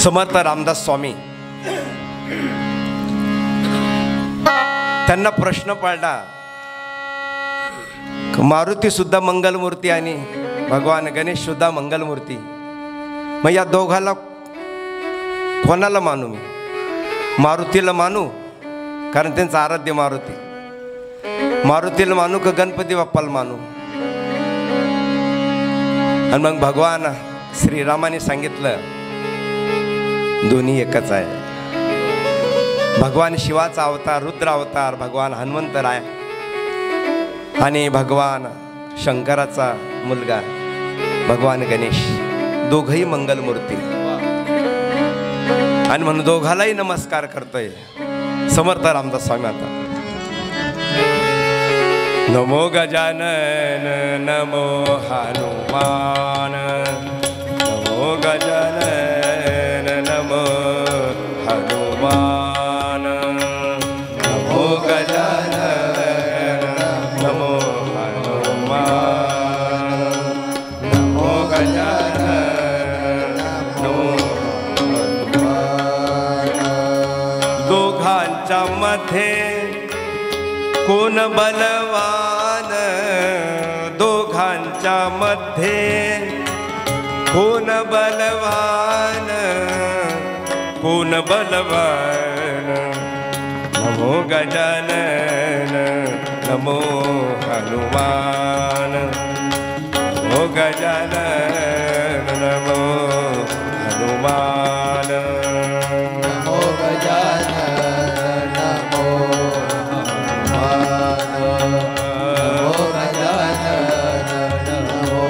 समर्थ रामदास स्वामी त्यांना प्रश्न पडला, मारुती सुद्धा मंगलमूर्ती आणि भगवान गणेश सुद्धा मंगलमूर्ती, मग या दोघाला कोणाला मानू मी? मारुतीला मानू कारण त्यांचं आराध्य मारुती, मारुतीला मानू का गणपती बाप्पाला मानू? आणि मग भगवान श्रीरामाने सांगितलं दोन्ही एकच आहे. भगवान शिवाचा अवतार रुद्र अवतार भगवान हनुमंतराय आणि भगवान शंकराचा मुलगा भगवान गणेश, दोघही मंगलमूर्ती. आणि म्हणून दोघालाही नमस्कार करतोय समर्थ रामदास स्वामी. आता नमो गजानन नमो हनुमान, नमो गजानन नमो हनुमान, नमो गजानन नमो हनुमान, नमो गजानन नमो हनुमान. दोघांच्या मध्ये कोण बलवान, दोघांच्या मध्ये कोण बलवान, कोण बलवान. नमो गजानन नमो हनुमान, नमो गजानन नमो हनुमान, नमो गजानन नमो हनुमान, नमो गजानन नमो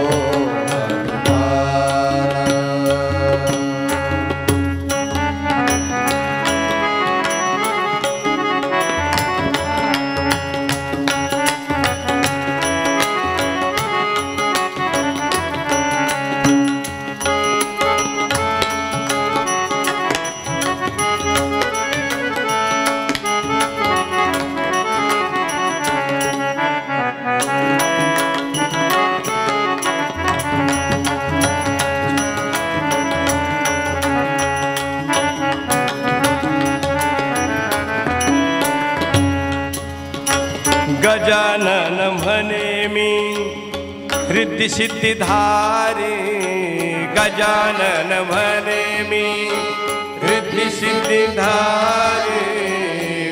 गजानन म्हणे मी रिद्धी सिद्धिधारी, गजानन म्हणे मी रिद्धी सिद्धिधारी,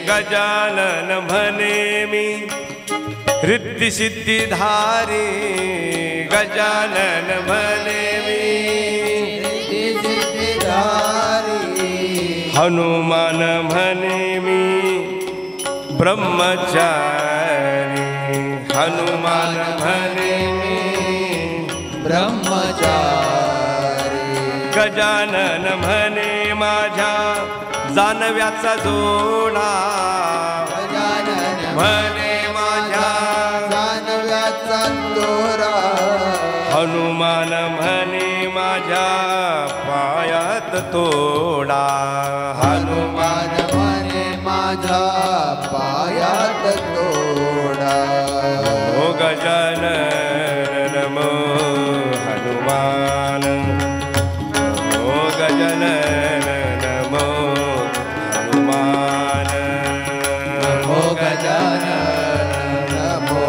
गजानन म्हणे मी रिद्धी सिद्धिधारी, गजानन म्हणे मी रिद्धी सिद्धिधारी. हनुमान म्हणे मी ब्रह्मचारी, हनुमान म्हणे मी ब्रह्मचारी. गजानन म्हणे माझ्या जानव्याचा जोडा, गजानन म्हणे माझ्या जानव्याचा जोडा. हनुमान म्हणे माझ्या पायात तोडा, हनुमान म्हणे माझ्या पायात तोडा. नमो गजानन नमो हनुमान, नमो गजानन नमो हनुमान, नमो गजानन नमो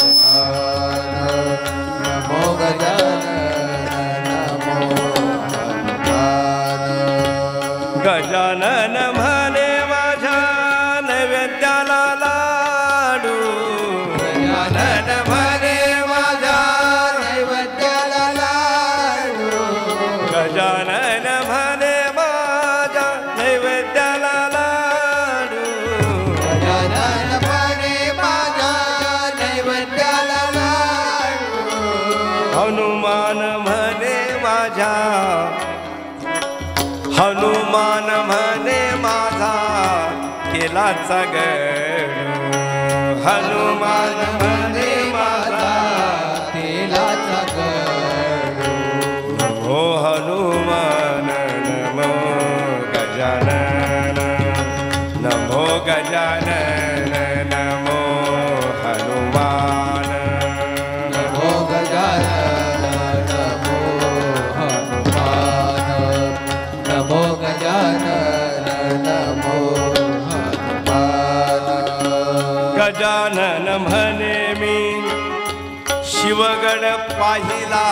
हनुमान, नमो गजानन नमो हनुमान. गजानन म्हणे माझ्या नैवेद्याला लाडू, गजानन म्हणे माझ्या नैवेद्याला लाडू, गजानन म्हणे माझ्या नैवेद्याला लाडू, गजानन म्हणे माझ्या नैवेद्याला लाडू. हनुमान म्हणे माझ्या, हनुमान म्हणे माझा केलाचा गडू, हनुमान म्हणे माझा केलाचा गडू. नमो हनुमान नमो गजानन, नमो गजानन नमो हनुमान, नमो गजानन नमो हनुमान, गजानन म्हणे मी शिवगड पाहिला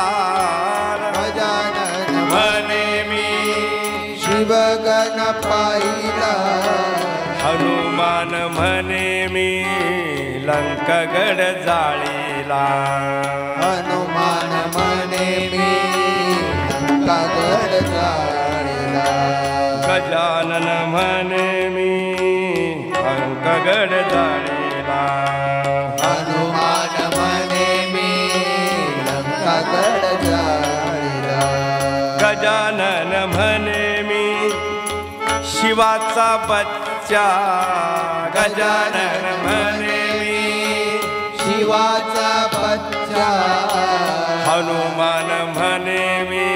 गजानन म्हणे मी शिवगण पाहिला हनुमान म्हणे मी लंकगड जाळीला हनुमान म्हणे मी लंकागड जाळीला गजानन म्हणे मी लंकगड जाळीला हनुमान म्हणे मी लंकागड जाळीला गजानन म्हणे मी शिवाचा बच्चा गजानन म्हणे मी शिवाचा बच्चा हनुमान म्हणे मी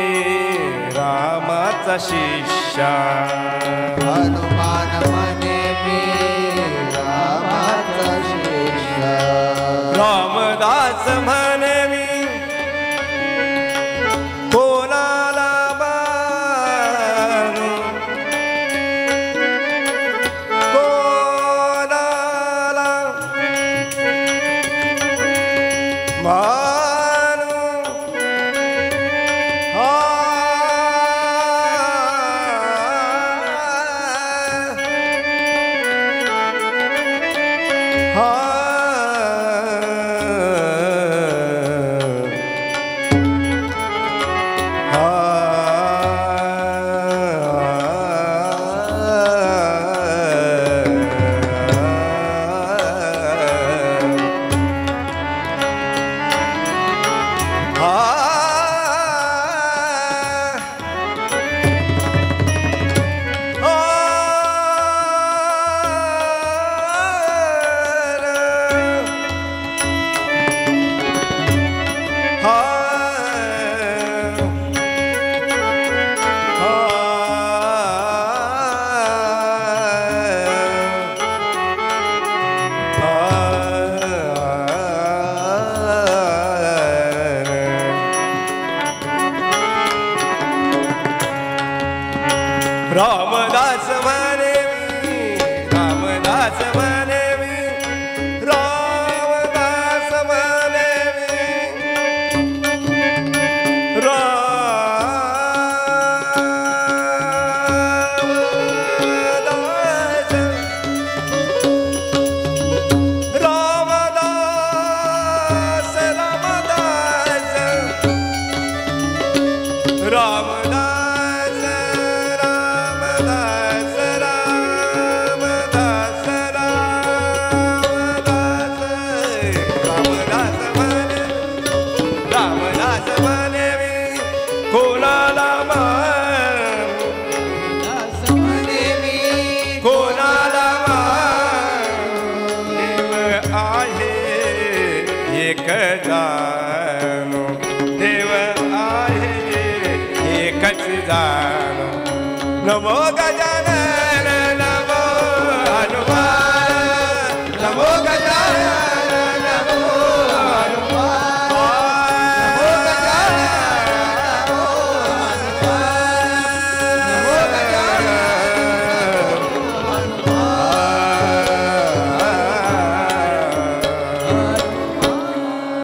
रामाचा शिष्या हनुमान म्हणे मी रामाचा शिष्य रामदास म्हणे मी कोणाला मानू कोणाला मानू रामदास म्हणे मी रामदास म्हणे मी रामदास म्हणे मी रामदास रामदास रामदास रामदास म्हणे मी कोणाला मानू म्हणे मी कोणाला मानू देव आहे एक जाणो देव आहे एकच जाणो नमो गजानन